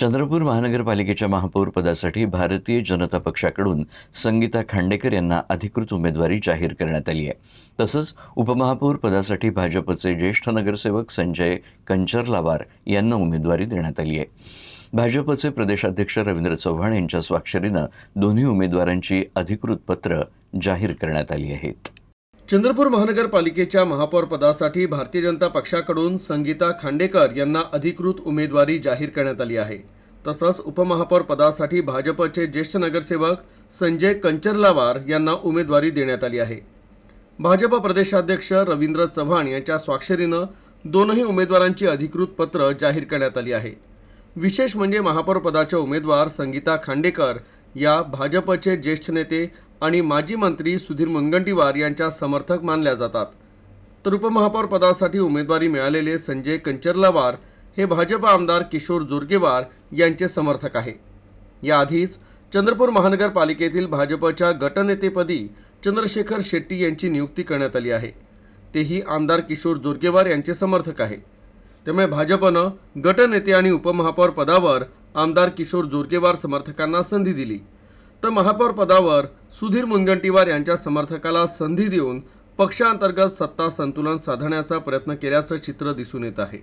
चंद्रपूर महानगरपालिकेच्या महापौर पदासाठी भारतीय जनता पक्षाकडून संगीता खांडेकर यांना अधिकृत उमेदवारी जाहीर करण्यात आली आहे. तसंच उपमहापौर पदासाठी भाजपचे ज्येष्ठ नगरसेवक संजय कंचरलावार यांना उमेदवारी देण्यात आली आहे. भाजपचे प्रदेशाध्यक्ष रवींद्र चव्हाण यांच्या स्वाक्षरीनं दोन्ही उमेदवारांची अधिकृत पत्र जाहीर करण्यात आली आहेत. चंद्रपूर महानगरपालिकेच्या महापौर पदासाठी भारतीय जनता पक्षाकडून संगीता खांडेकर यांना अधिकृत उमेदवारी जाहीर करण्यात आली आहे. तसंच उपमहापौर पदासाठी भाजपचे ज्येष्ठ नगरसेवक संजय कंचरलावार यांना उमेदवारी देण्यात आली आहे. भाजप प्रदेशाध्यक्ष रवींद्र चव्हाण यांच्या स्वाक्षरीनं दोनही उमेदवारांची अधिकृत पत्र जाहीर करण्यात आली आहे. विशेष म्हणजे महापौर पदाच्या उमेदवार संगीता खांडेकर या भाजपचे ज्येष्ठ नेते आणि माजी मंत्री सुधीर मुनगंटीवार यांच्या समर्थक मानल्या जातात. तर उपमहापौर पदासाठी उमेदवारी मिळालेले संजय कंचरलावार हे भाजप आमदार किशोर जोरगेवार यांचे समर्थक आहे. याआधीच चंद्रपूर महानगरपालिकेतील भाजपच्या गटनेतेपदी चंद्रशेखर शेट्टी यांची नियुक्ती करण्यात आली आहे. तेही आमदार किशोर जोरगेवार यांचे समर्थक आहे. त्यामुळे भाजपनं गटनेते आणि उपमहापौर पदावर आमदार किशोर जोरगेवार समर्थकांना संधी दिली, तर महापौर पदावर सुधीर मुनगंटीवार यांच्या समर्थकाला संधी देऊन पक्षांतर्गत सत्ता संतुलन साधण्याचा प्रयत्न केल्याचं चित्र दिसून येत आहे.